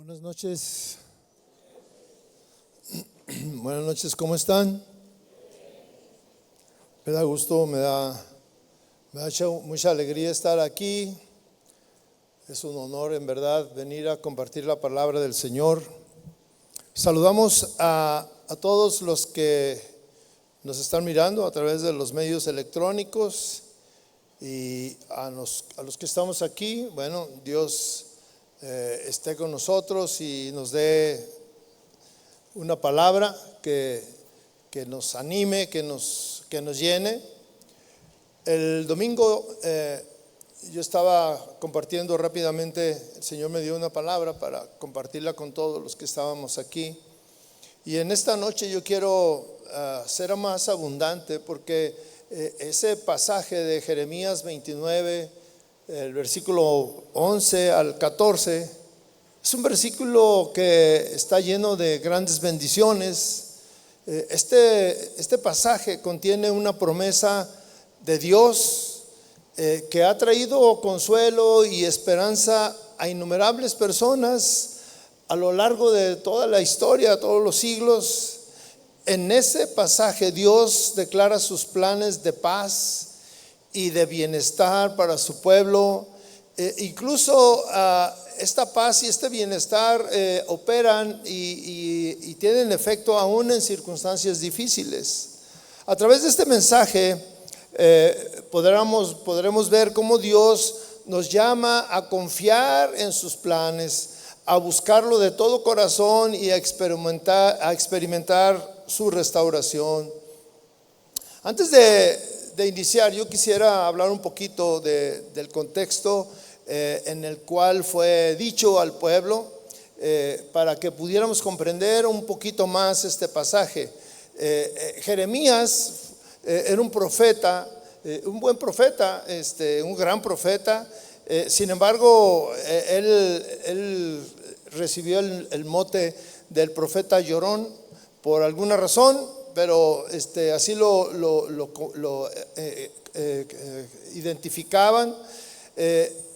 Buenas noches. Buenas noches, ¿cómo están? Me da gusto, me da mucha alegría estar aquí. Es un honor, en verdad, venir a compartir la palabra del Señor. Saludamos a todos los que nos están mirando a través de los medios electrónicos y a los que estamos aquí. Bueno, Dios esté con nosotros y nos dé una palabra que nos anime, que nos llene. El domingo yo estaba compartiendo rápidamente, el Señor me dio una palabra para compartirla con todos los que estábamos aquí. Y en esta noche yo quiero ser más abundante porque ese pasaje de Jeremías 29, el versículo 11 al 14, es un versículo que está lleno de grandes bendiciones. Este pasaje contiene una promesa de Dios que ha traído consuelo y esperanza a innumerables personas a lo largo de toda la historia, todos los siglos. En ese pasaje Dios declara sus planes de paz y de bienestar para su pueblo. Incluso esta paz y este bienestar operan y tienen efecto aún en circunstancias difíciles. A través de este mensaje podremos ver cómo Dios nos llama a confiar en sus planes, a buscarlo de todo corazón y a experimentar su restauración. Antes de iniciar, yo quisiera hablar un poquito del contexto en el cual fue dicho al pueblo, para que pudiéramos comprender un poquito más este pasaje. Jeremías era un profeta, un buen profeta, un gran profeta. Sin embargo, él recibió el mote del profeta llorón por alguna razón, pero así lo identificaban.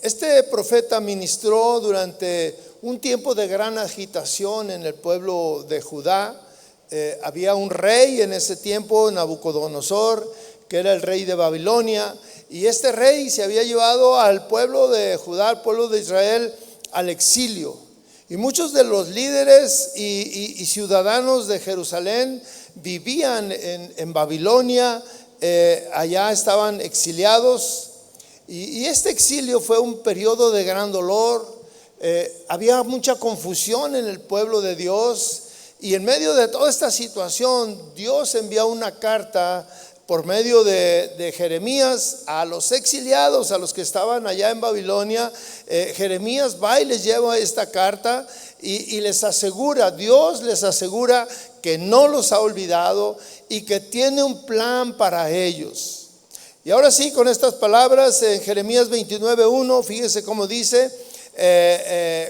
Este profeta ministró durante un tiempo de gran agitación en el pueblo de Judá. Había un rey en ese tiempo, Nabucodonosor, que era el rey de Babilonia, y este rey se había llevado al pueblo de Judá, al pueblo de Israel, al exilio. Y muchos de los líderes y ciudadanos de Jerusalén vivían en Babilonia, allá estaban exiliados. Y este exilio fue un periodo de gran dolor. Había mucha confusión en el pueblo de Dios, y en medio de toda esta situación Dios envió una carta por medio de Jeremías a los exiliados, a los que estaban allá en Babilonia. Jeremías va y les lleva esta carta y les asegura, Dios les asegura que no los ha olvidado y que tiene un plan para ellos. Y ahora sí, con estas palabras en Jeremías 29:1, fíjese cómo dice,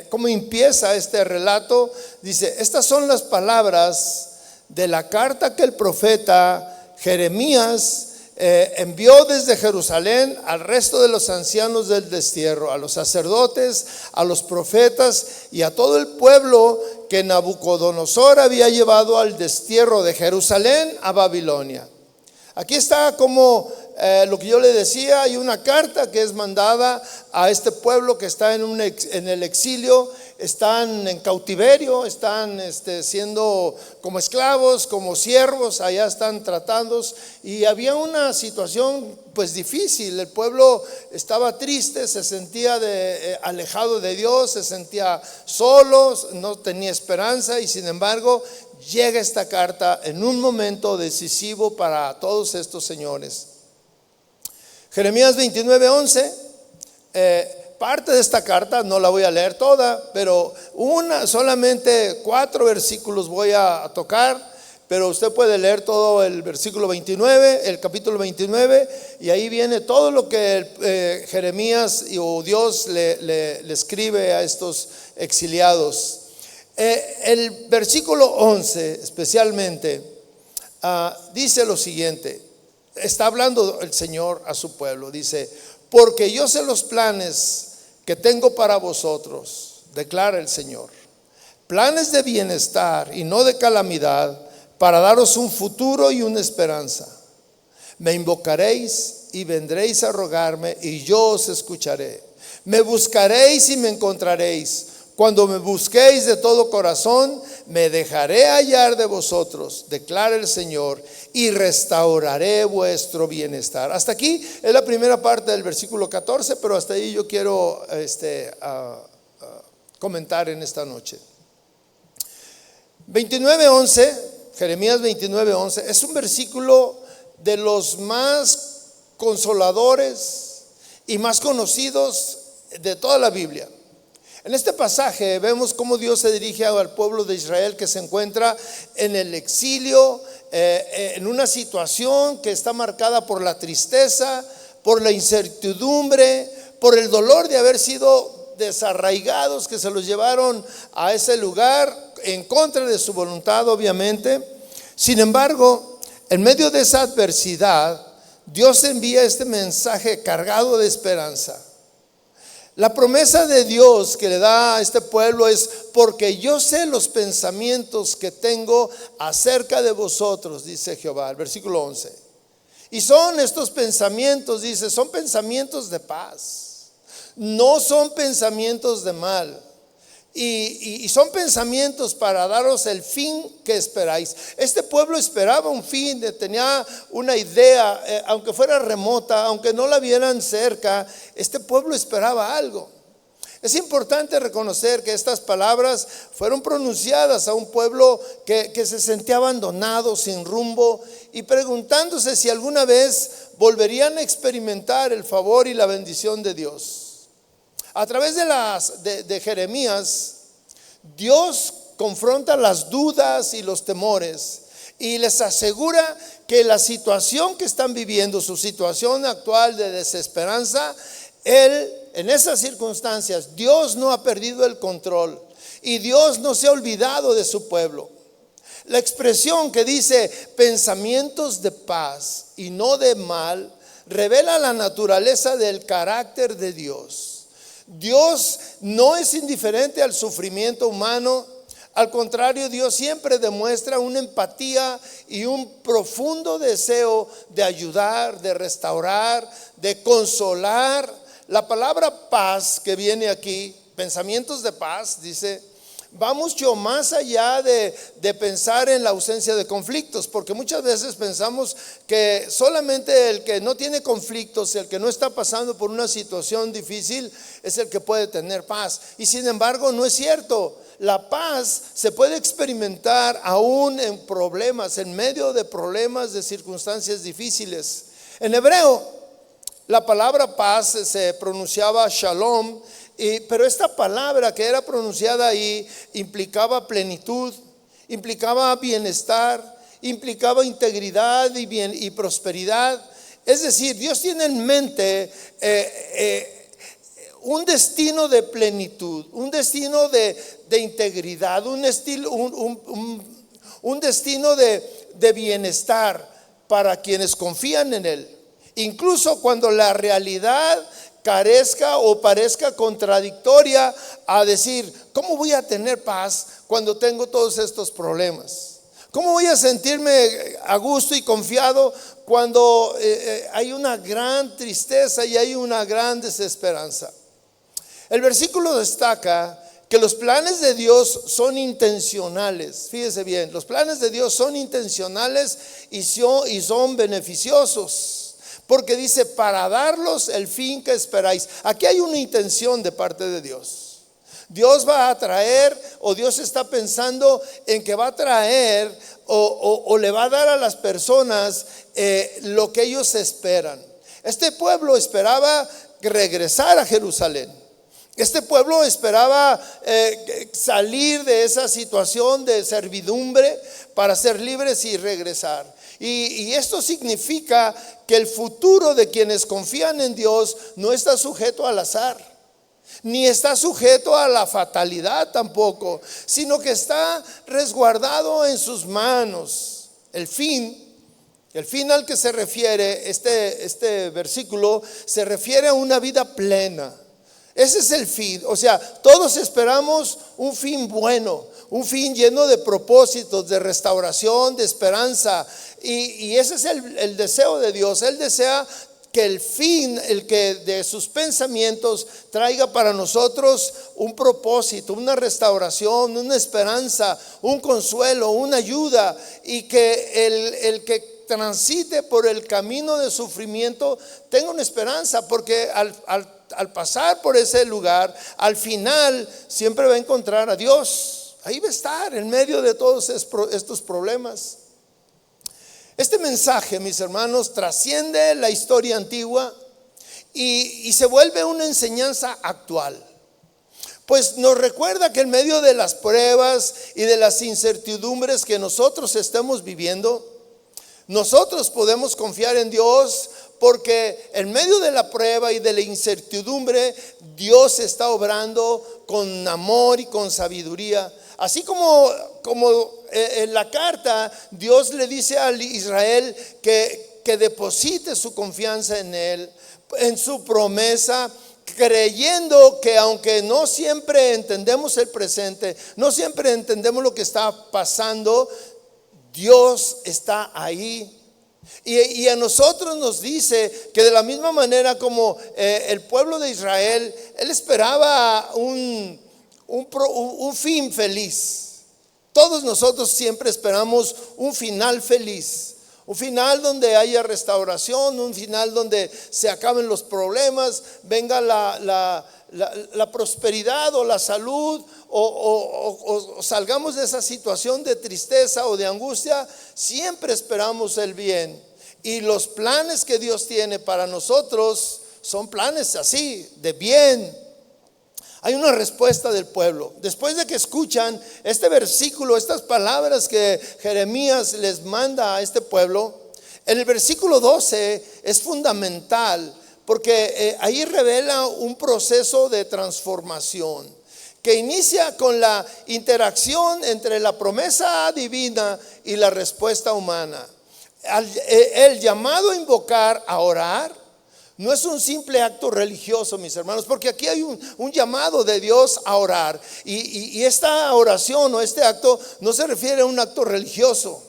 cómo empieza este relato. Dice: estas son las palabras de la carta que el profeta Jeremías envió desde Jerusalén al resto de los ancianos del destierro, a los sacerdotes, a los profetas y a todo el pueblo que Nabucodonosor había llevado al destierro de Jerusalén a Babilonia. Aquí está como lo que yo le decía, hay una carta que es mandada a este pueblo que está en el exilio, están en cautiverio, están siendo como esclavos, como siervos, allá están tratados, y había una situación pues difícil. El pueblo estaba triste, se sentía alejado de Dios, se sentía solo, no tenía esperanza, y sin embargo llega esta carta en un momento decisivo para todos estos señores. Jeremías 29:11, parte de esta carta, no la voy a leer toda, pero solamente 4 versículos voy a tocar, pero usted puede leer todo el versículo 29, el capítulo 29, y ahí viene todo lo que Jeremías o Dios le escribe a estos exiliados. El versículo 11 especialmente dice lo siguiente. Está hablando el Señor a su pueblo, dice: porque yo sé los planes que tengo para vosotros, declara el Señor, planes de bienestar y no de calamidad, para daros un futuro y una esperanza. Me invocaréis y vendréis a rogarme y yo os escucharé. Me buscaréis y me encontraréis. Cuando me busquéis de todo corazón, me dejaré hallar de vosotros, declara el Señor, y restauraré vuestro bienestar. Hasta aquí es la primera parte del versículo 14, pero hasta ahí yo quiero comentar en esta noche. 29:11, Jeremías 29:11, es un versículo de los más consoladores y más conocidos de toda la Biblia. En este pasaje vemos cómo Dios se dirige al pueblo de Israel que se encuentra en el exilio, en una situación que está marcada por la tristeza, por la incertidumbre, por el dolor de haber sido desarraigados, que se los llevaron a ese lugar en contra de su voluntad, obviamente. Sin embargo, en medio de esa adversidad, Dios envía este mensaje cargado de esperanza. La promesa de Dios que le da a este pueblo es: porque yo sé los pensamientos que tengo acerca de vosotros, dice Jehová, el versículo 11. Y son estos pensamientos, dice, son pensamientos de paz, no son pensamientos de mal. Y son pensamientos para daros el fin que esperáis. Este pueblo esperaba un fin, tenía una idea, aunque fuera remota, aunque no la vieran cerca, este pueblo esperaba algo. Es importante reconocer que estas palabras fueron pronunciadas a un pueblo que se sentía abandonado, sin rumbo, y preguntándose si alguna vez volverían a experimentar el favor y la bendición de Dios. A través de Jeremías, Dios confronta las dudas y los temores y les asegura que la situación que están viviendo, su situación actual de desesperanza, en esas circunstancias, Dios no ha perdido el control y Dios no se ha olvidado de su pueblo. La expresión que dice pensamientos de paz y no de mal revela la naturaleza del carácter de Dios. Dios no es indiferente al sufrimiento humano. Al contrario, Dios siempre demuestra una empatía y un profundo deseo de ayudar, de restaurar, de consolar. La palabra paz que viene aquí, pensamientos de paz, dice, va mucho más allá de pensar en la ausencia de conflictos, porque muchas veces pensamos que solamente el que no tiene conflictos, el que no está pasando por una situación difícil, es el que puede tener paz. Y sin embargo no es cierto. La paz se puede experimentar aún en problemas, en medio de problemas, de circunstancias difíciles. En hebreo, la palabra paz se pronunciaba shalom, pero esta palabra que era pronunciada ahí implicaba plenitud, implicaba bienestar, implicaba integridad y prosperidad. Es decir, Dios tiene en mente un destino de plenitud, un destino de integridad, un destino de bienestar para quienes confían en Él. Incluso cuando la realidad carezca o parezca contradictoria a decir, ¿cómo voy a tener paz cuando tengo todos estos problemas? ¿Cómo voy a sentirme a gusto y confiado cuando hay una gran tristeza y hay una gran desesperanza? El versículo destaca que los planes de Dios son intencionales. Fíjese bien, los planes de Dios son intencionales y son beneficiosos. Porque dice, para darlos el fin que esperáis. Aquí hay una intención de parte de Dios. Dios va a traer, o Dios está pensando en que va a traer o le va a dar a las personas lo que ellos esperan. Este pueblo esperaba regresar a Jerusalén. Este pueblo esperaba salir de esa situación de servidumbre para ser libres y regresar. Y esto significa que el futuro de quienes confían en Dios no está sujeto al azar, ni está sujeto a la fatalidad tampoco, sino que está resguardado en sus manos. El fin al que se refiere este versículo se refiere a una vida plena. Ese es el fin. O sea, todos esperamos un fin bueno, un fin lleno de propósitos, de restauración, de esperanza. Y ese es el deseo de Dios. Él desea que el fin, el que de sus pensamientos traiga para nosotros un propósito, una restauración, una esperanza, un consuelo, una ayuda, y que el que transite por el camino de sufrimiento tenga una esperanza, porque al pasar por ese lugar, al final siempre va a encontrar a Dios. Ahí va a estar en medio de todos estos problemas. Este mensaje, mis hermanos, trasciende la historia antigua y se vuelve una enseñanza actual. Pues nos recuerda que en medio de las pruebas y de las incertidumbres que nosotros estemos viviendo, nosotros podemos confiar en Dios, porque en medio de la prueba y de la incertidumbre, Dios está obrando con amor y con sabiduría. Así como en la carta Dios le dice a Israel que deposite su confianza en Él, en su promesa, creyendo que aunque no siempre entendemos el presente, no siempre entendemos lo que está pasando, Dios está ahí. Y a nosotros nos dice que de la misma manera como el pueblo de Israel, él esperaba un fin feliz. Todos nosotros siempre esperamos un final feliz, un final donde haya restauración, un final donde se acaben los problemas, venga la prosperidad o la salud, o salgamos de esa situación de tristeza o de angustia. Siempre esperamos el bien, y los planes que Dios tiene para nosotros son planes así, de bien. Hay una respuesta del pueblo. Después de que escuchan este versículo, estas palabras que Jeremías les manda a este pueblo, en el versículo 12 es fundamental, porque ahí revela un proceso de transformación que inicia con la interacción entre la promesa divina y la respuesta humana. El llamado a invocar, a orar, no es un simple acto religioso, mis hermanos, porque aquí hay un llamado de Dios a orar. Y esta oración o este acto no se refiere a un acto religioso,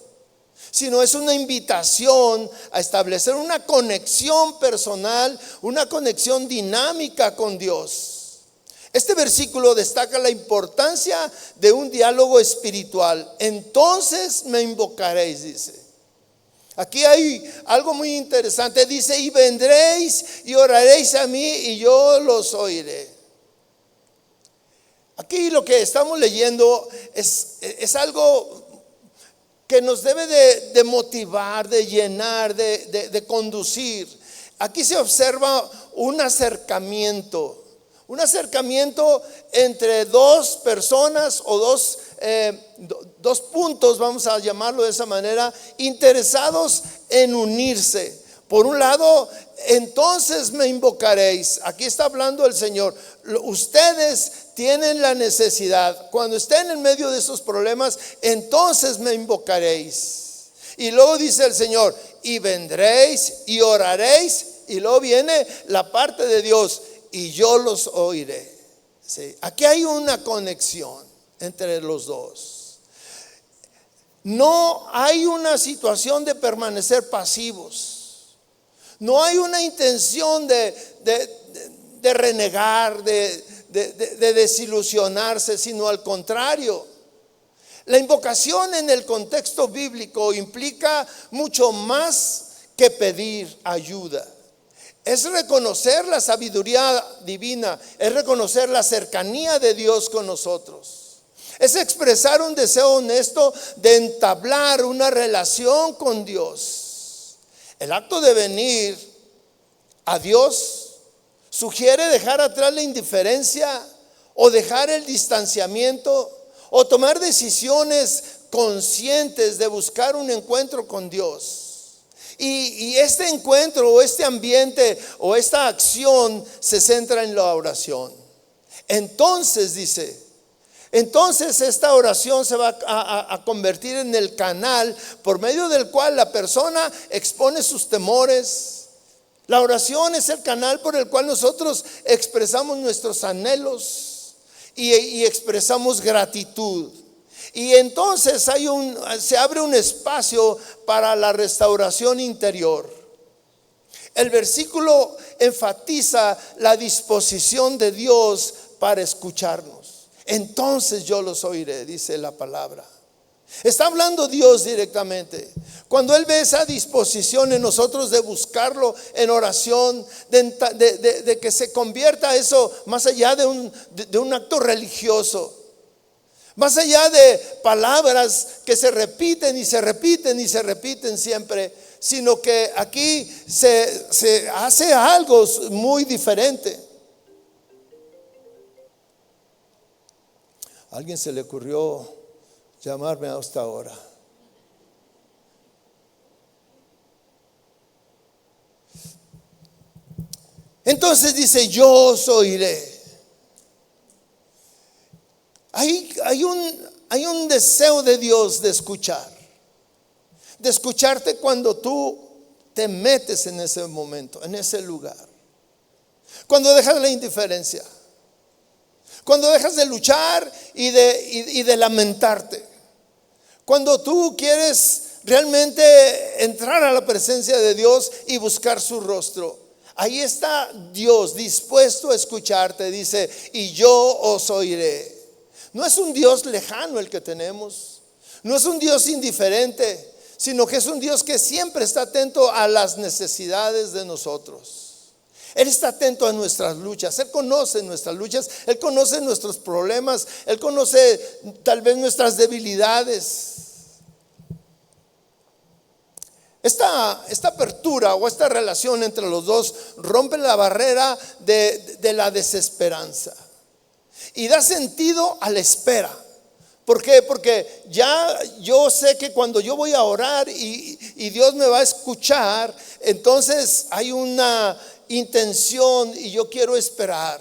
sino es una invitación a establecer una conexión personal, una conexión dinámica con Dios. Este versículo destaca la importancia de un diálogo espiritual. Entonces me invocaréis, dice. Aquí hay algo muy interesante. Dice: y vendréis y oraréis a mí y yo los oiré. Aquí lo que estamos leyendo es algo que nos debe de motivar, de llenar, de conducir. Aquí se observa un acercamiento entre dos personas o dos puntos, vamos a llamarlo de esa manera, interesados en unirse. Por un lado, entonces me invocaréis. Aquí está hablando el Señor. Ustedes tienen la necesidad. Cuando estén en medio de esos problemas, entonces me invocaréis. Y luego dice el Señor: y vendréis y oraréis. Y luego viene la parte de Dios: y yo los oiré. ¿Sí? Aquí hay una conexión entre los dos. No hay una situación de permanecer pasivos. No hay una intención de renegar, de desilusionarse, sino al contrario. La invocación en el contexto bíblico implica mucho más que pedir ayuda. Es reconocer la sabiduría divina, es reconocer la cercanía de Dios con nosotros. Es expresar un deseo honesto de entablar una relación con Dios. El acto de venir a Dios sugiere dejar atrás la indiferencia, o dejar el distanciamiento, o tomar decisiones conscientes de buscar un encuentro con Dios. Y este encuentro o este ambiente o esta acción se centra en la oración. Entonces dice, esta oración se va a convertir en el canal por medio del cual la persona expone sus temores, La oración es el canal por el cual nosotros expresamos nuestros anhelos y expresamos gratitud. Y entonces se abre un espacio para la restauración interior. El versículo enfatiza la disposición de Dios para escucharnos. Entonces yo los oiré, dice la palabra. Está hablando Dios directamente. Cuando Él ve esa disposición en nosotros de buscarlo en oración, de que se convierta eso más allá de un acto religioso, más allá de palabras que se repiten y se repiten y se repiten siempre, sino que aquí se hace algo muy diferente. ¿A alguien se le ocurrió llamarme a esta hora? Entonces dice: yo os oiré. Hay un deseo de Dios de escucharte cuando tú te metes en ese momento, en ese lugar, cuando dejas la indiferencia, cuando dejas de luchar y de lamentarte, cuando tú quieres realmente entrar a la presencia de Dios y buscar su rostro. Ahí está Dios dispuesto a escucharte. Dice: y yo os oiré. No es un Dios lejano el que tenemos, no es un Dios indiferente, sino que es un Dios que siempre está atento a las necesidades de nosotros. Él está atento a nuestras luchas. Él conoce nuestras luchas, Él conoce nuestros problemas, Él conoce tal vez nuestras debilidades. Esta apertura o esta relación entre los dos rompe la barrera de la desesperanza y da sentido a la espera. ¿Por qué? Porque ya yo sé que cuando yo voy a orar y Dios me va a escuchar, entonces hay una intención y yo quiero esperar.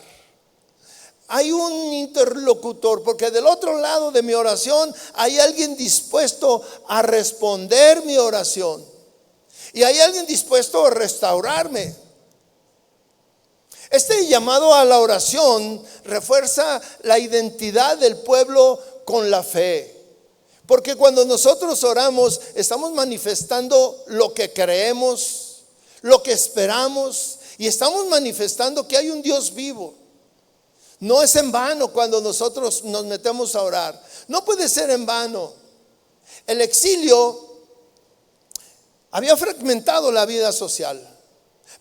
Hay un interlocutor, porque del otro lado de mi oración hay alguien dispuesto a responder mi oración. Y hay alguien dispuesto a restaurarme. Este llamado a la oración refuerza la identidad del pueblo con la fe. Porque cuando nosotros oramos, estamos manifestando lo que creemos, lo que esperamos, y estamos manifestando que hay un Dios vivo. No es en vano cuando nosotros nos metemos a orar. No puede ser en vano. El exilio había fragmentado la vida social,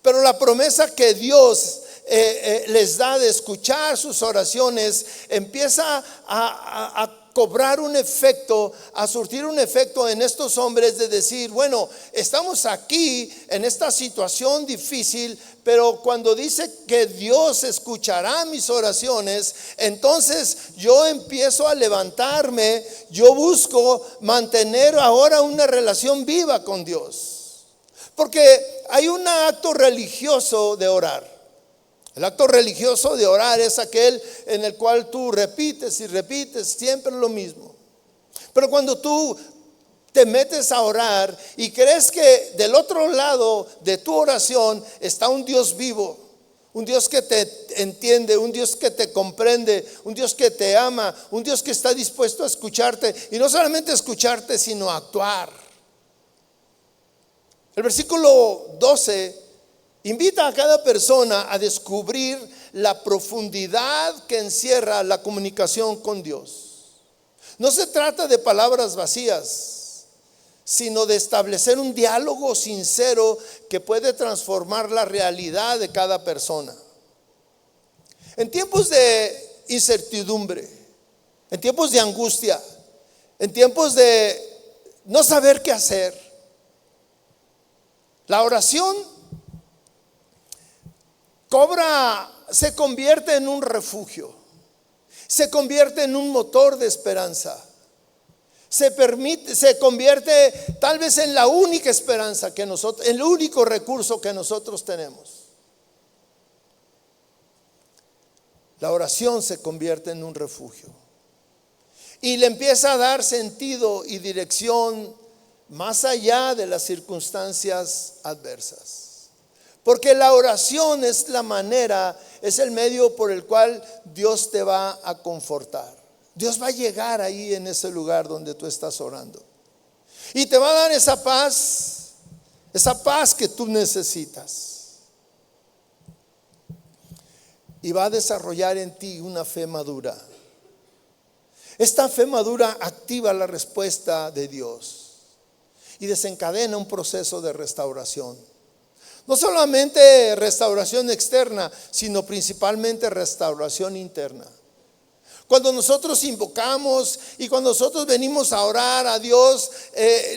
pero la promesa que Dios les da de escuchar sus oraciones empieza a cobrar un efecto, a surtir un efecto en estos hombres de decir: bueno, estamos aquí en esta situación difícil, pero cuando dice que Dios escuchará mis oraciones, entonces yo empiezo a levantarme, yo busco mantener ahora una relación viva con Dios, porque hay un acto religioso de orar. El acto religioso de orar es aquel en el cual tú repites y repites siempre lo mismo. Pero cuando tú te metes a orar y crees que del otro lado de tu oración está un Dios vivo, un Dios que te entiende, un Dios que te comprende, un Dios que te ama, un Dios que está dispuesto a escucharte, y no solamente escucharte, sino a actuar. El versículo 12 invita a cada persona a descubrir la profundidad que encierra la comunicación con Dios. No se trata de palabras vacías, sino de establecer un diálogo sincero que puede transformar la realidad de cada persona. En tiempos de incertidumbre, en tiempos de angustia, en tiempos de no saber qué hacer, la oración se convierte en un refugio, se convierte en un motor de esperanza, se convierte tal vez en la única esperanza que nosotros, el único recurso que nosotros tenemos. La oración se convierte en un refugio y le empieza a dar sentido y dirección más allá de las circunstancias adversas. Porque la oración es la manera, es el medio por el cual Dios te va a confortar. Dios va a llegar ahí en ese lugar donde tú estás orando. Y te va a dar esa paz que tú necesitas. Y va a desarrollar en ti una fe madura. Esta fe madura activa la respuesta de Dios y desencadena un proceso de restauración. No solamente restauración externa, sino principalmente restauración interna. Cuando nosotros invocamos y cuando nosotros venimos a orar a Dios,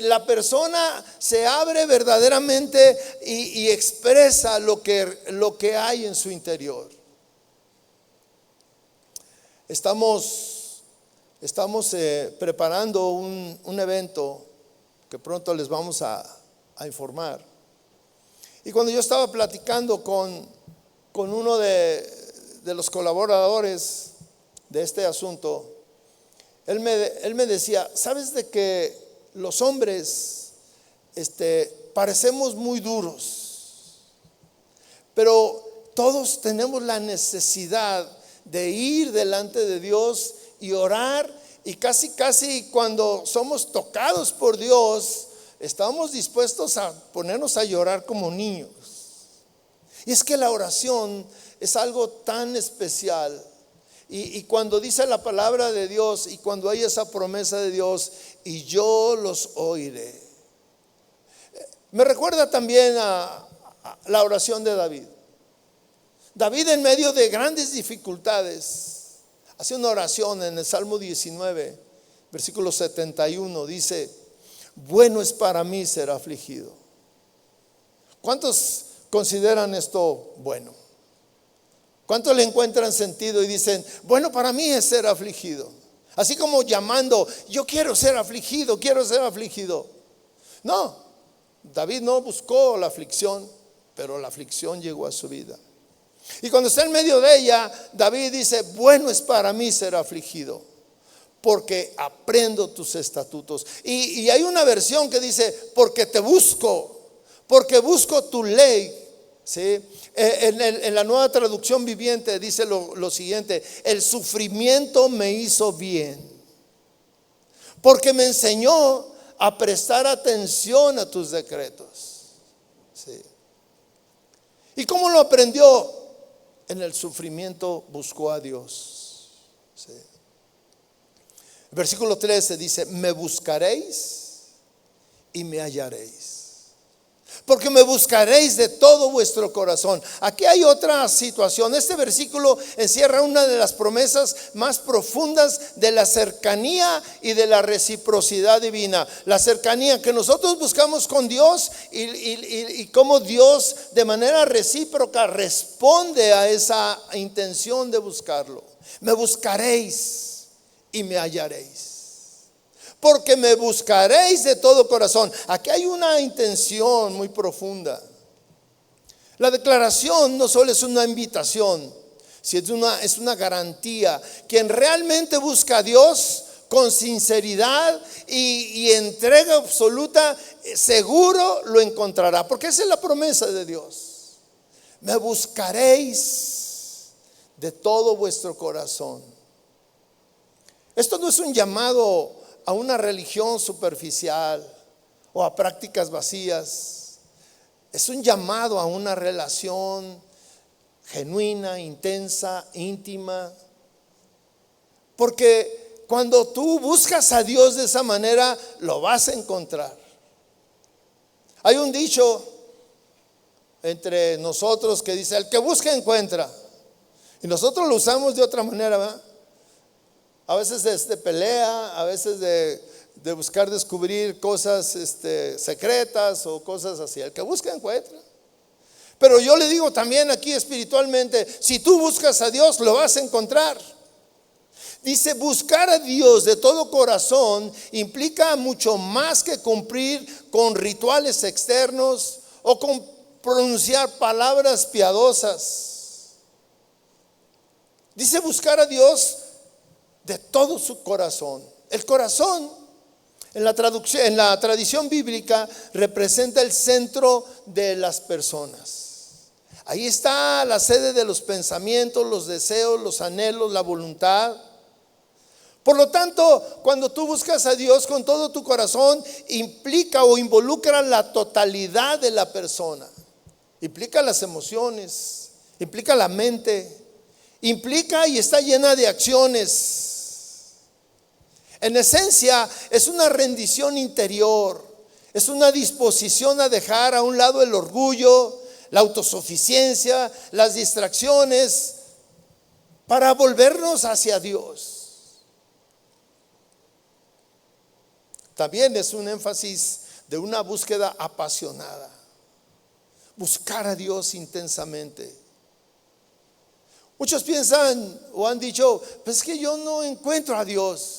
la persona se abre verdaderamente y expresa lo que hay en su interior. Estamos preparando un evento que pronto les vamos a informar. Y cuando yo estaba platicando con uno de los colaboradores de este asunto, él me decía, ¿sabes de que los hombres parecemos muy duros? Pero todos tenemos la necesidad de ir delante de Dios y orar, y casi cuando somos tocados por Dios, estamos dispuestos a ponernos a llorar como niños. Y es que la oración es algo tan especial. Y cuando dice la palabra de Dios y cuando hay esa promesa de Dios, y yo los oiré. Me recuerda también a la oración de David. David, en medio de grandes dificultades, hace una oración en el Salmo 19, versículo 71, dice: bueno es para mí ser afligido. ¿Cuántos consideran esto bueno? ¿Cuántos le encuentran sentido y dicen, bueno para mí es ser afligido? Así como llamando, yo quiero ser afligido, quiero ser afligido. No, David no buscó la aflicción, pero la aflicción llegó a su vida. Y cuando está en medio de ella, David dice, bueno es para mí ser afligido, porque aprendo tus estatutos. Y hay una versión que dice, porque busco tu ley. ¿Sí? En la Nueva Traducción Viviente dice lo siguiente: el sufrimiento me hizo bien, porque me enseñó a prestar atención a tus decretos. ¿Sí? ¿Y cómo lo aprendió? En el sufrimiento buscó a Dios. ¿Sí? El versículo 13 dice, me buscaréis y me hallaréis, porque me buscaréis de todo vuestro corazón. Aquí hay otra situación. Este versículo encierra una de las promesas más profundas de la cercanía y de la reciprocidad divina. La cercanía que nosotros buscamos con Dios y cómo Dios de manera recíproca responde a esa intención de buscarlo. Me buscaréis y me hallaréis, porque me buscaréis de todo corazón. Aquí hay una intención muy profunda. La declaración no solo es una invitación, sino es una garantía. Quien realmente busca a Dios con sinceridad y entrega absoluta, seguro lo encontrará, porque esa es la promesa de Dios. Me buscaréis de todo vuestro corazón. Esto no es un llamado a una religión superficial o a prácticas vacías. Es un llamado a una relación genuina, intensa, íntima. Porque cuando tú buscas a Dios de esa manera, lo vas a encontrar. Hay un dicho entre nosotros que dice, el que busca encuentra. Y nosotros lo usamos de otra manera, ¿verdad? A veces de pelea, a veces de buscar descubrir cosas secretas o cosas así. El que busca encuentra. Pero yo le digo también aquí espiritualmente, si tú buscas a Dios, lo vas a encontrar. Dice, buscar a Dios de todo corazón implica mucho más que cumplir con rituales externos o con pronunciar palabras piadosas. Dice buscar a Dios de todo su corazón. El corazón en la tradición bíblica representa el centro de las personas. Ahí está la sede de los pensamientos, los deseos, los anhelos, la voluntad. Por lo tanto, cuando tú buscas a Dios con todo tu corazón, implica o involucra la totalidad de la persona. Implica las emociones, implica la mente, implica y está llena de acciones. En esencia, es una rendición interior, es una disposición a dejar a un lado el orgullo, la autosuficiencia, las distracciones, para volvernos hacia Dios. También es un énfasis de una búsqueda apasionada. Buscar a Dios intensamente. Muchos piensan o han dicho, pues es que yo no encuentro a Dios.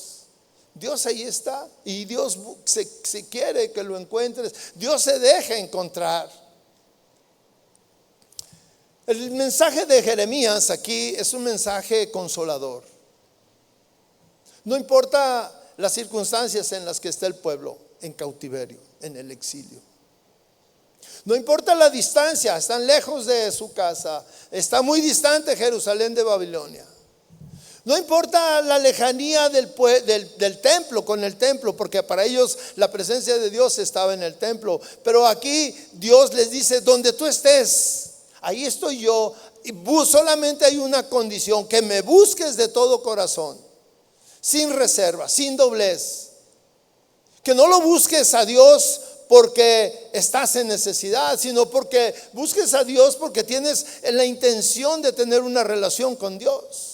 Dios ahí está y Dios se quiere que lo encuentres. Dios se deja encontrar. El mensaje de Jeremías aquí es un mensaje consolador. No importa las circunstancias en las que está el pueblo en cautiverio, en el exilio. No importa la distancia, están lejos de su casa, está muy distante Jerusalén de Babilonia. No importa la lejanía del templo con el templo, porque para ellos la presencia de Dios estaba en el templo. Pero aquí Dios les dice, donde tú estés, ahí estoy yo. Y solamente hay una condición, que me busques de todo corazón, sin reserva, sin doblez. Que no lo busques a Dios porque estás en necesidad, sino porque busques a Dios porque tienes la intención de tener una relación con Dios.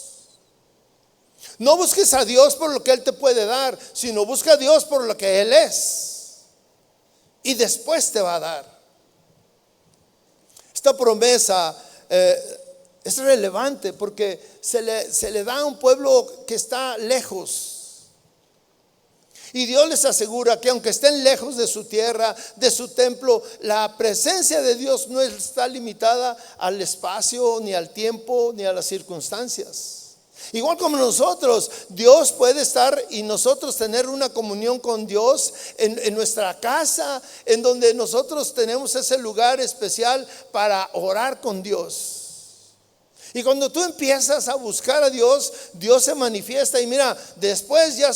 No busques a Dios por lo que Él te puede dar, sino busca a Dios por lo que Él es. Y después te va a dar. Esta promesa es relevante porque se le da a un pueblo que está lejos. Y Dios les asegura que aunque estén lejos de su tierra, de su templo, la presencia de Dios no está limitada al espacio, ni al tiempo, ni a las circunstancias. Igual como nosotros, Dios puede estar y nosotros tener una comunión con Dios en nuestra casa, en donde nosotros tenemos ese lugar especial para orar con Dios. Y cuando tú empiezas a buscar a Dios, Dios se manifiesta. Y mira, después ya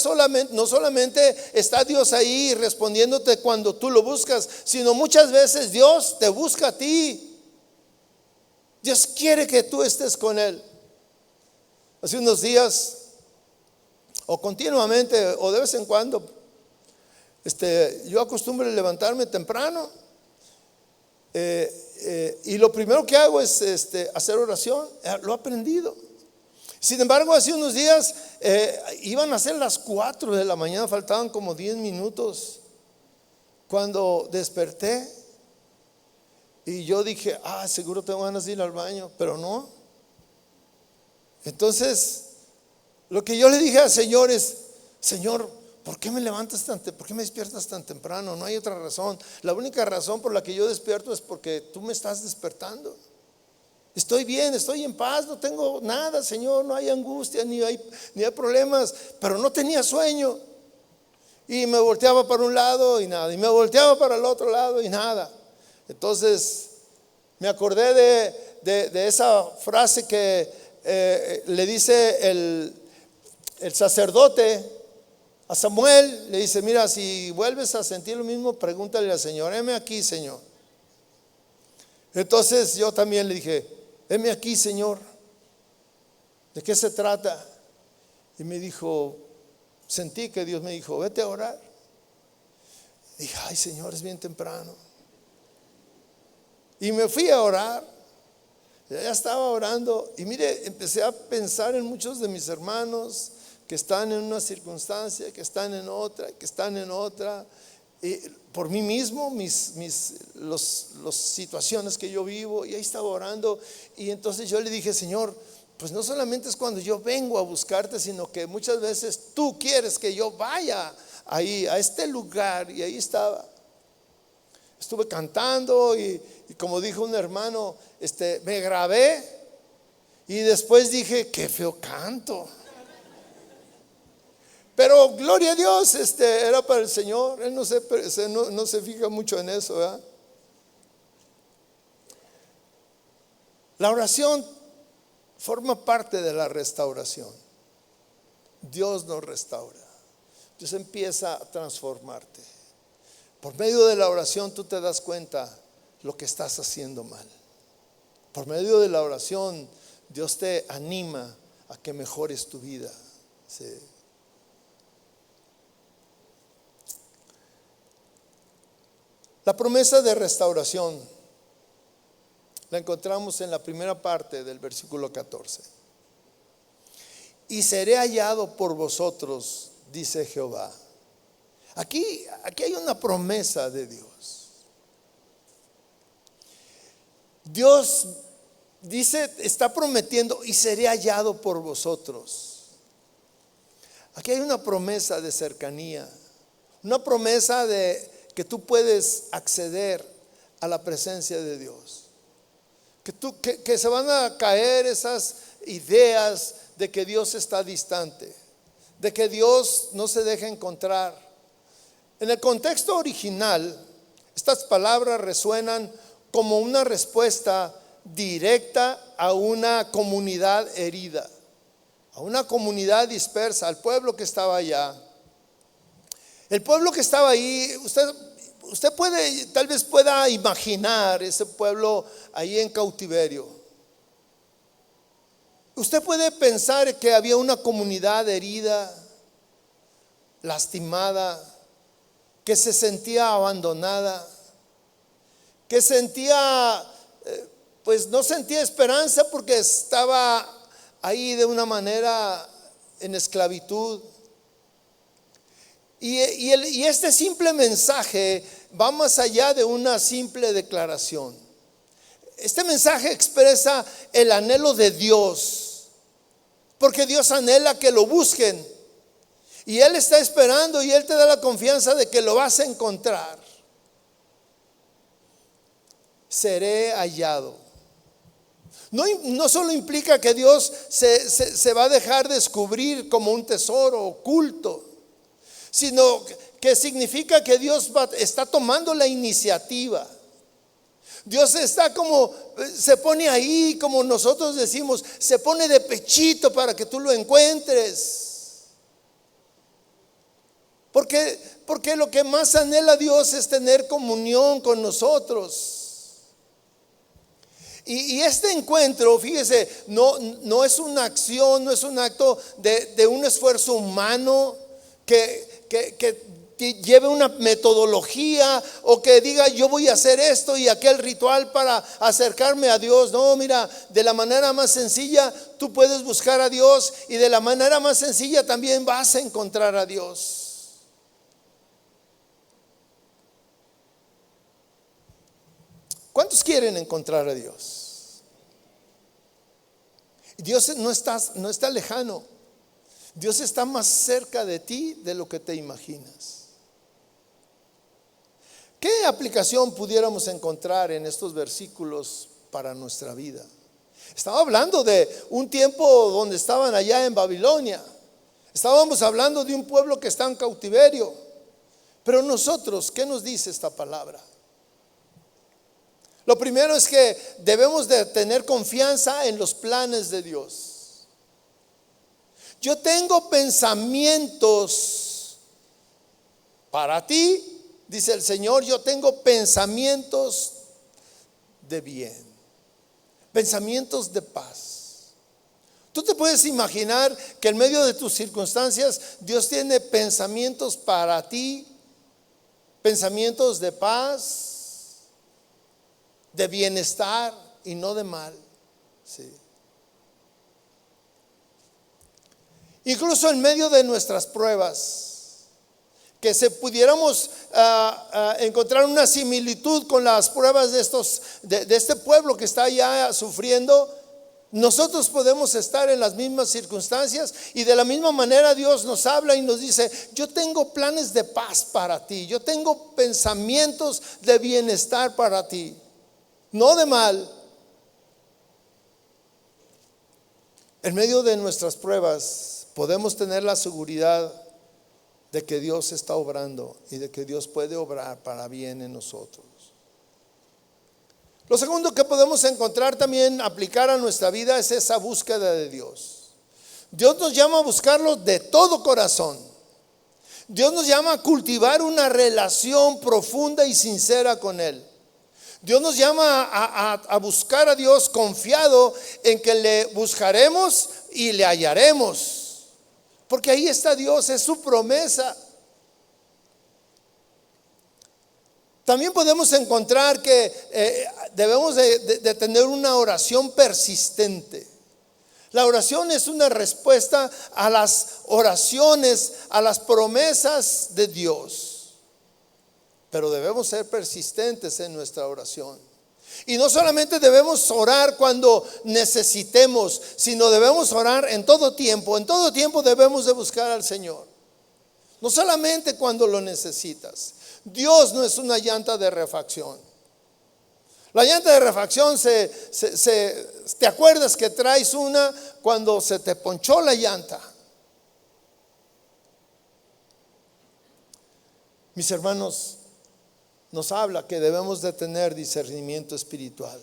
no solamente está Dios ahí respondiéndote cuando tú lo buscas, sino muchas veces Dios te busca a ti. Dios quiere que tú estés con Él. Hace unos días, o continuamente, o de vez en cuando, yo acostumbro levantarme temprano. Y lo primero que hago es hacer oración. Lo he aprendido. Sin embargo, hace unos días iban a ser las 4 de la mañana, faltaban como 10 minutos cuando desperté. Y yo dije, seguro tengo ganas de ir al baño, pero no. Entonces, lo que yo le dije al Señor es, Señor, ¿por qué por qué me despiertas tan temprano? No hay otra razón. La única razón por la que yo despierto es porque tú me estás despertando. Estoy bien, estoy en paz, no tengo nada, Señor, no hay angustia, ni hay problemas, pero no tenía sueño. Y me volteaba para un lado y nada, y me volteaba para el otro lado y nada. Entonces, me acordé de esa frase que le dice el sacerdote a Samuel. Le dice, mira, si vuelves a sentir lo mismo, pregúntale al Señor, heme aquí, Señor. Entonces yo también le dije, heme aquí, Señor, ¿de qué se trata? Y me dijo, sentí que Dios me dijo, vete a orar. Dije, ay, Señor, es bien temprano. Y me fui a orar. Ya estaba orando y mire, empecé a pensar en muchos de mis hermanos que están en una circunstancia, que están en otra, que están en otra. Y por mí mismo, las situaciones que yo vivo, y ahí estaba orando. Y entonces yo le dije, Señor, pues no solamente es cuando yo vengo a buscarte, sino que muchas veces tú quieres que yo vaya ahí, a este lugar. Y ahí estaba. Estuve cantando y como dijo un hermano, me grabé y después dije, qué feo canto. Pero gloria a Dios, era para el Señor. Él no se fija mucho en eso, ¿verdad? La oración forma parte de la restauración. Dios nos restaura. Dios empieza a transformarte. Por medio de la oración tú te das cuenta lo que estás haciendo mal. Por medio de la oración Dios te anima a que mejores tu vida. Sí. La promesa de restauración la encontramos en la primera parte del versículo 14. Y seré hallado por vosotros, dice Jehová. Aquí hay una promesa de Dios. Dios dice, está prometiendo, y seré hallado por vosotros. Aquí hay una promesa de cercanía, una promesa de que tú puedes acceder a la presencia de Dios. Que se van a caer esas ideas de que Dios está distante, de que Dios no se deja encontrar. En el contexto original, estas palabras resuenan como una respuesta directa a una comunidad herida, a una comunidad dispersa, al pueblo que estaba allá. El pueblo que estaba ahí, usted puede, tal vez pueda imaginar ese pueblo ahí en cautiverio. Usted puede pensar que había una comunidad herida, lastimada, que se sentía abandonada, que sentía, pues no sentía esperanza porque estaba ahí de una manera en esclavitud. Y este simple mensaje va más allá de una simple declaración. Este mensaje expresa el anhelo de Dios, porque Dios anhela que lo busquen, y Él está esperando, y Él te da la confianza de que lo vas a encontrar. Seré hallado. No solo implica que Dios se va a dejar descubrir como un tesoro oculto, sino que significa que Dios está tomando la iniciativa. Dios está como, se pone ahí, como nosotros decimos, se pone de pechito para que tú lo encuentres. Porque lo que más anhela Dios es tener comunión con nosotros. Y este encuentro, fíjese, no es una acción, no es un acto de un esfuerzo humano que lleve una metodología o que diga yo voy a hacer esto y aquel ritual para acercarme a Dios. No, mira, de la manera más sencilla tú puedes buscar a Dios, y de la manera más sencilla también vas a encontrar a Dios. ¿Cuántos quieren encontrar a Dios? Dios no está lejano. Dios está más cerca de ti de lo que te imaginas. ¿Qué aplicación pudiéramos encontrar en estos versículos para nuestra vida? Estaba hablando de un tiempo donde estaban allá en Babilonia. Estábamos hablando de un pueblo que está en cautiverio. Pero nosotros, ¿qué nos dice esta palabra? Lo primero es que debemos de tener confianza en los planes de Dios. Yo tengo pensamientos para ti, dice el Señor. Yo tengo pensamientos de bien, pensamientos de paz. Tú te puedes imaginar que en medio de tus circunstancias Dios tiene pensamientos para ti, pensamientos de paz, de bienestar y no de mal. Sí. Incluso en medio de nuestras pruebas, que pudiéramos encontrar una similitud con las pruebas de este pueblo que está ya sufriendo, nosotros podemos estar en las mismas circunstancias, y de la misma manera Dios nos habla y nos dice: yo tengo planes de paz para ti, yo tengo pensamientos de bienestar para ti, no de mal. En medio de nuestras pruebas podemos tener la seguridad de que Dios está obrando y de que Dios puede obrar para bien en nosotros. Lo segundo que podemos encontrar también, aplicar a nuestra vida, es esa búsqueda de Dios. Dios nos llama a buscarlo de todo corazón. Dios nos llama a cultivar una relación profunda y sincera con Él. Dios nos llama a buscar a Dios confiado en que le buscaremos y le hallaremos. Porque ahí está Dios, es su promesa. También podemos encontrar que debemos de tener una oración persistente. La oración es una respuesta a las oraciones, a las promesas de Dios. Pero debemos ser persistentes en nuestra oración. Y no solamente debemos orar cuando necesitemos, sino debemos orar en todo tiempo. En todo tiempo debemos de buscar al Señor. No solamente cuando lo necesitas. Dios no es una llanta de refacción. La llanta de refacción ¿te acuerdas que traes una cuando se te ponchó la llanta? Mis hermanos, nos habla que debemos de tener discernimiento espiritual.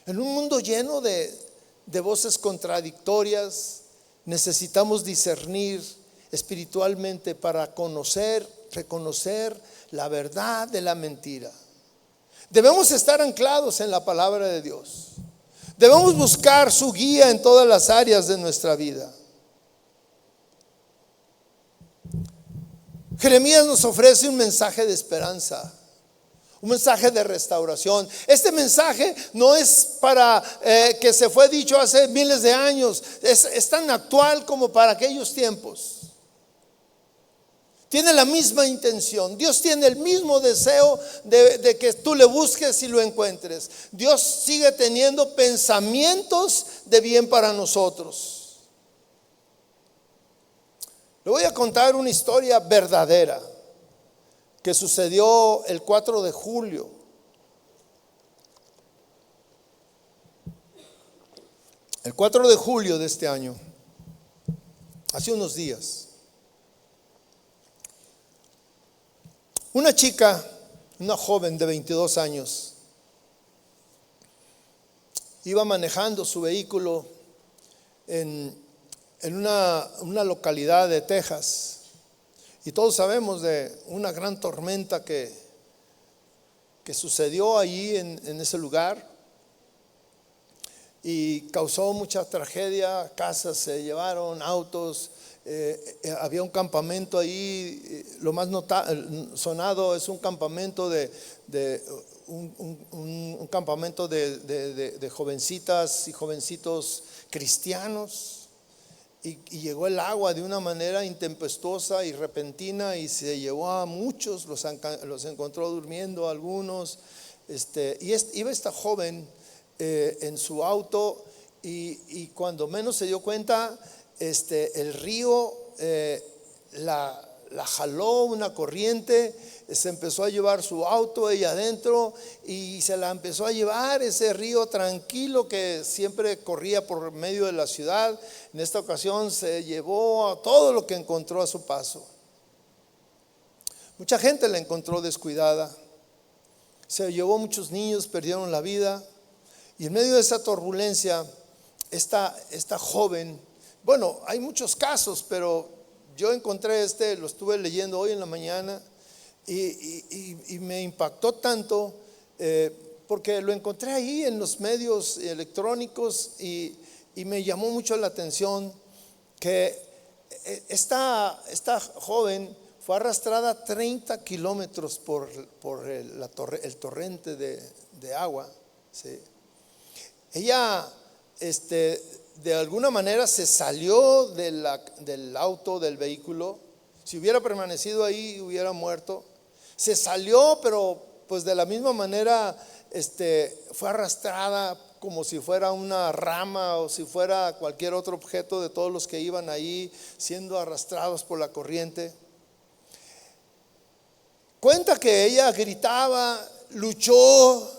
En un mundo lleno de voces contradictorias, necesitamos discernir espiritualmente para conocer, reconocer la verdad de la mentira. Debemos estar anclados en la palabra de Dios. Debemos buscar su guía en todas las áreas de nuestra vida. Jeremías nos ofrece un mensaje de esperanza, un mensaje de restauración. Este mensaje no es para que se fue dicho hace miles de años, es tan actual como para aquellos tiempos. Tiene la misma intención. Dios tiene el mismo deseo de que tú le busques y lo encuentres. Dios sigue teniendo pensamientos de bien para nosotros. Le voy a contar una historia verdadera que sucedió el 4 de julio. El 4 de julio de este año, hace unos días. Una chica, una joven de 22 años, iba manejando su vehículo en una localidad de Texas. Y todos sabemos de una gran tormenta que sucedió allí en ese lugar. Y causó mucha tragedia, casas se llevaron, autos. Había un campamento ahí, lo más sonado es un campamento un campamento de jovencitas y jovencitos cristianos, y llegó el agua de una manera intempestuosa y repentina y se llevó a muchos, los encontró durmiendo algunos, iba esta joven en su auto y cuando menos se dio cuenta, el río la jaló una corriente, se empezó a llevar su auto, ella adentro, y se la empezó a llevar ese río tranquilo que siempre corría por medio de la ciudad. En esta ocasión se llevó a todo lo que encontró a su paso. Mucha gente la encontró descuidada, se llevó muchos niños, perdieron la vida, y en medio de esa turbulencia, esta joven, bueno, hay muchos casos, pero yo encontré lo estuve leyendo hoy en la mañana y me impactó tanto porque lo encontré ahí en los medios electrónicos y me llamó mucho la atención que esta joven fue arrastrada 30 kilómetros por el torrente de agua, ¿sí? Ella de alguna manera se salió del auto, del vehículo. Si hubiera permanecido ahí, hubiera muerto. Se salió, pero pues de la misma manera fue arrastrada como si fuera una rama o si fuera cualquier otro objeto de todos los que iban ahí siendo arrastrados por la corriente. Cuenta que ella gritaba, luchó,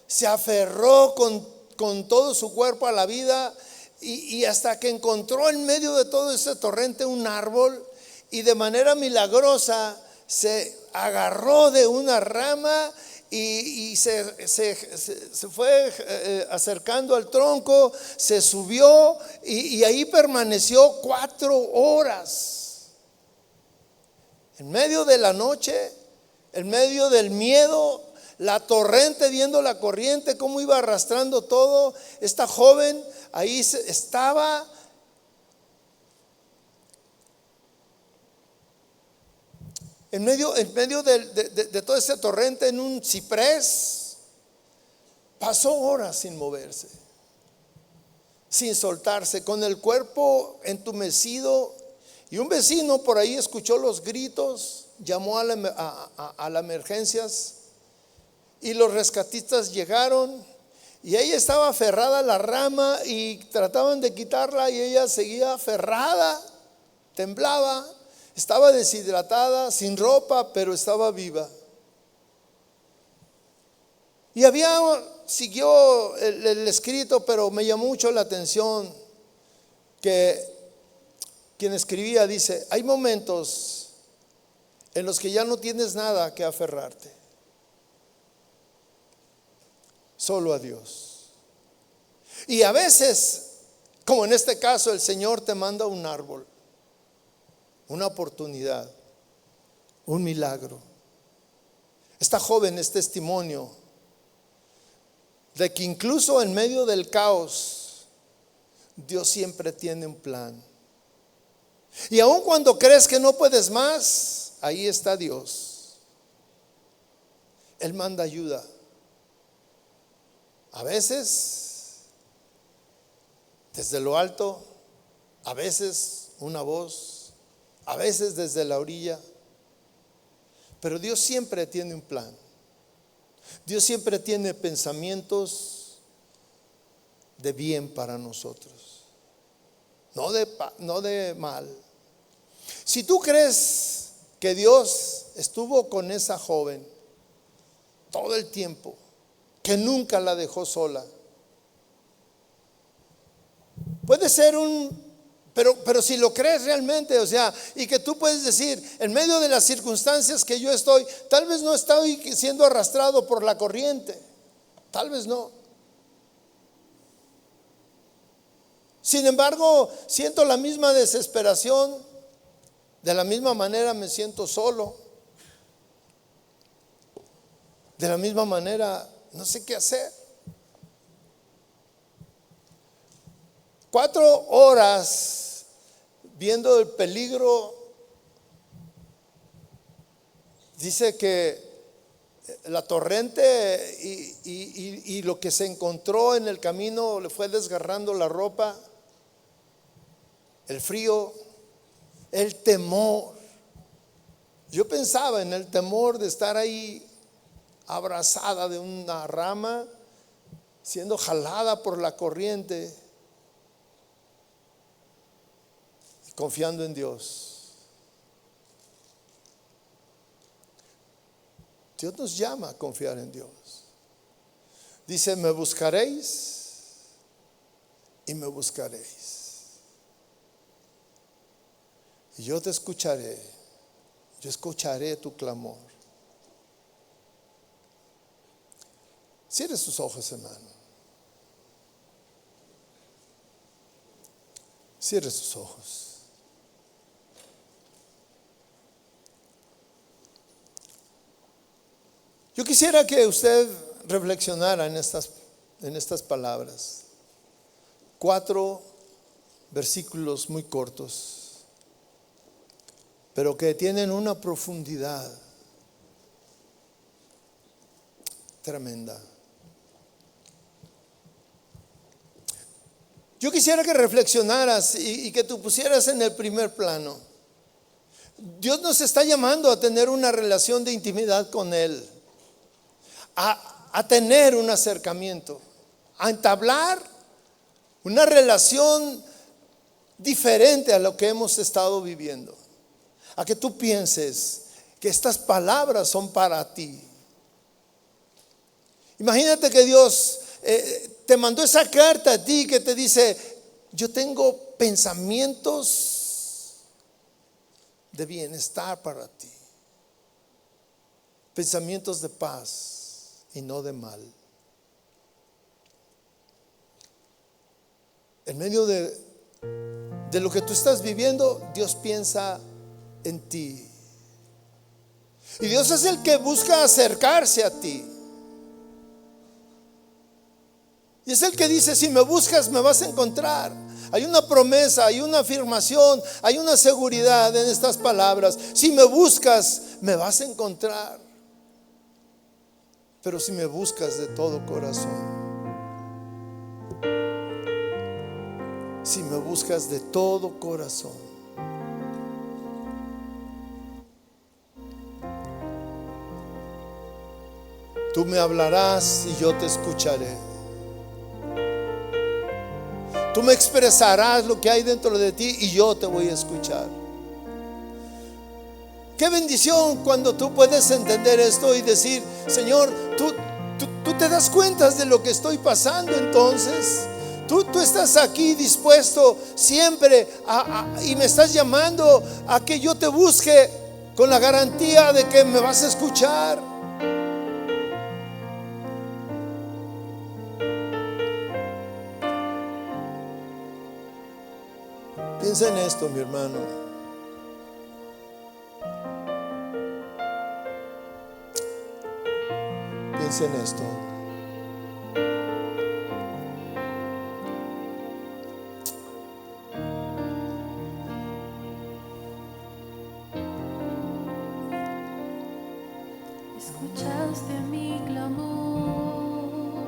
se aferró con todo su cuerpo a la vida. Y hasta que encontró en medio de todo ese torrente un árbol y de manera milagrosa se agarró de una rama y se fue acercando al tronco, se subió y ahí permaneció 4 horas. En medio de la noche, en medio del miedo, la torrente, viendo la corriente, cómo iba arrastrando todo, esta joven ahí estaba. En medio de todo ese torrente, en un ciprés, pasó horas sin moverse, sin soltarse, con el cuerpo entumecido. Y un vecino por ahí escuchó los gritos, llamó a las emergencias y los rescatistas llegaron. Y ella estaba aferrada a la rama y trataban de quitarla y ella seguía aferrada, temblaba. Estaba deshidratada, sin ropa, pero estaba viva. Y siguió el escrito, pero me llamó mucho la atención que quien escribía dice: hay momentos en los que ya no tienes nada que aferrarte, solo a Dios. Y a veces, como en este caso, el Señor te manda un árbol, una oportunidad, un milagro. Esta joven es testimonio de que incluso en medio del caos, Dios siempre tiene un plan. Y aun cuando crees que no puedes más, ahí está Dios. Él manda ayuda. A veces desde lo alto, a veces una voz, a veces desde la orilla, pero Dios siempre tiene un plan. Dios siempre tiene pensamientos de bien para nosotros, no de mal. Si tú crees que Dios estuvo con esa joven todo el tiempo, que nunca la dejó sola, puede ser pero si lo crees realmente, o sea, y que tú puedes decir, en medio de las circunstancias que yo estoy, tal vez no estoy siendo arrastrado por la corriente, tal vez no. Sin embargo, siento la misma desesperación, de la misma manera me siento solo, de la misma manera no sé qué hacer. 4 horas viendo el peligro. Dice que la torrente y lo que se encontró en el camino le fue desgarrando la ropa, el frío, el temor. Yo pensaba en el temor de estar ahí abrazada de una rama, siendo jalada por la corriente, confiando en Dios. Dios nos llama a confiar en Dios. Dice: me buscaréis y me buscaréis, y yo te escucharé. Yo escucharé tu clamor. Cierre sus ojos, hermano. Cierre sus ojos. Yo quisiera que usted reflexionara en estas palabras. 4 versículos muy cortos, pero que tienen una profundidad tremenda. Yo quisiera que reflexionaras y que tú pusieras en el primer plano. Dios nos está llamando a tener una relación de intimidad con Él, a tener un acercamiento, a entablar una relación diferente a lo que hemos estado viviendo. A que tú pienses que estas palabras son para ti. Imagínate que Dios te mandó esa carta a ti que te dice: yo tengo pensamientos de bienestar para ti, pensamientos de paz, y no de mal. En medio de lo que tú estás viviendo, Dios piensa en ti. Y Dios es el que busca acercarse a ti. Y es el que dice: si me buscas, me vas a encontrar. Hay una promesa, hay una afirmación, hay una seguridad en estas palabras. Si me buscas, me vas a encontrar. Pero si me buscas de todo corazón, si me buscas de todo corazón, tú me hablarás y yo te escucharé. Tú me expresarás lo que hay dentro de ti y yo te voy a escuchar. Qué bendición cuando tú puedes entender esto y decir: Señor, tú te das cuenta de lo que estoy pasando. Entonces tú estás aquí dispuesto siempre y me estás llamando a que yo te busque con la garantía de que me vas a escuchar. Piensa en esto, mi hermano. Piensa en esto. Escuchaste mi clamor,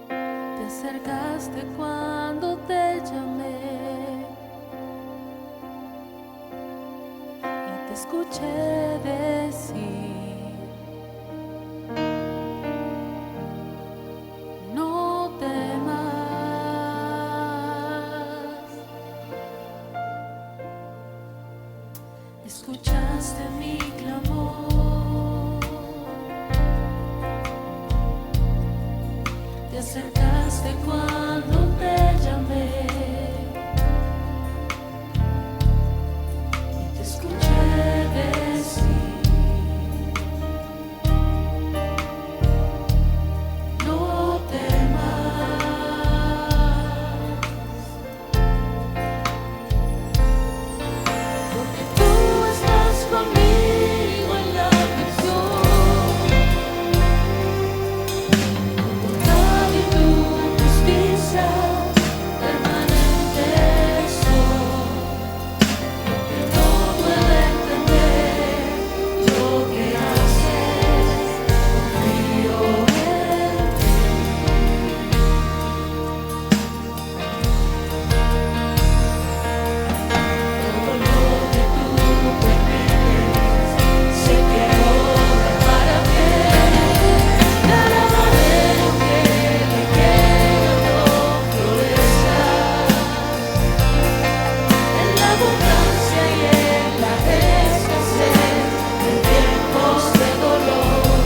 te acercaste cuando te llamé y te escuché decir: no temas. Escuchaste mi clamor, te acercaste cuando te llamé y te escuché decir: no temas, porque tú estás conmigo en la aflicción. Tu bondad y tu justicia permanentes son. Que no puedo entender lo que haces, confío en ti. Todo lo que tú permites, sé que obra para bien. Cada madero que le queda no florezca. En la abundancia y en la escasez, en tiempos de dolor,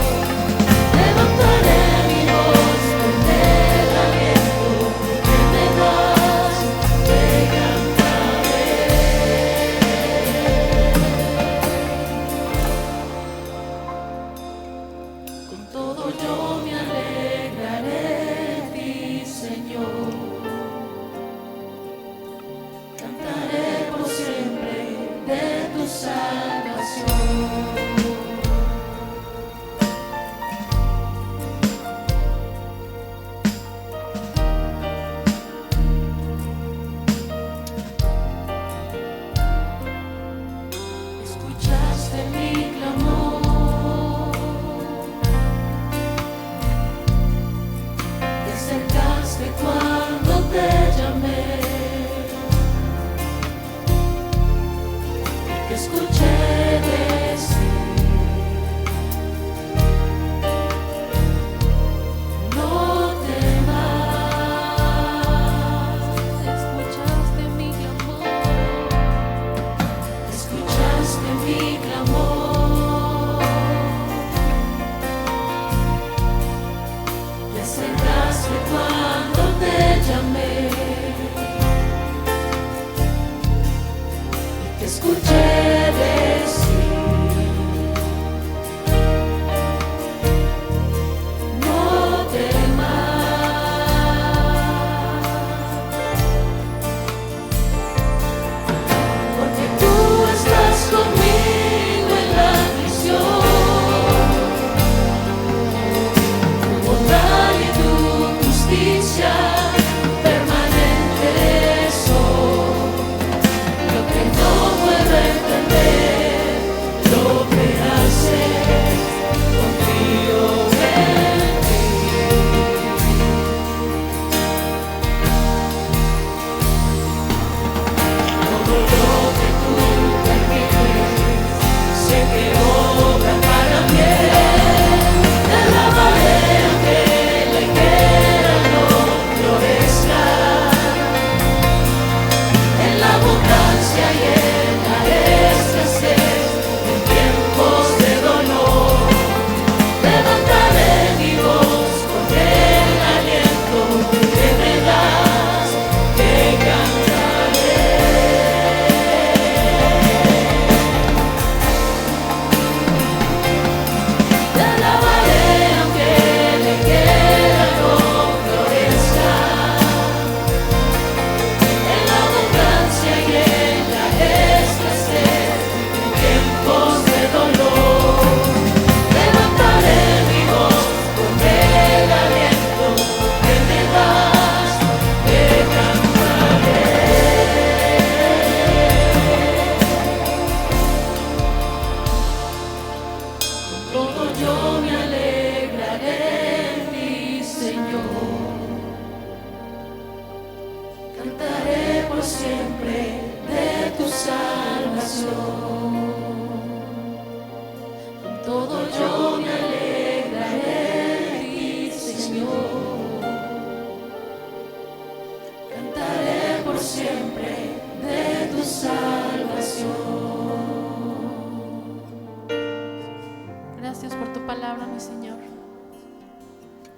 levantaré mi voz con el aliento que me das, te cantaré. Con todo yo me alegraré en ti, Señor. Cantaré por siempre de tu salvación. Escuchaste mi clamor, te acercaste cuando te llamé y te escuché decir: no temas. Escuchaste mi clamor, escuchaste mi clamor, te acercaste cuando te llamé y te escuché decir: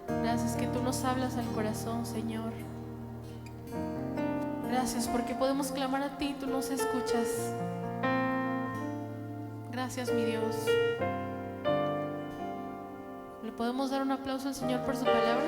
Gracias que tú nos hablas al corazón, Señor. Gracias porque podemos clamar a ti y tú nos escuchas. Gracias, mi Dios. ¿Le podemos dar un aplauso al Señor por su palabra?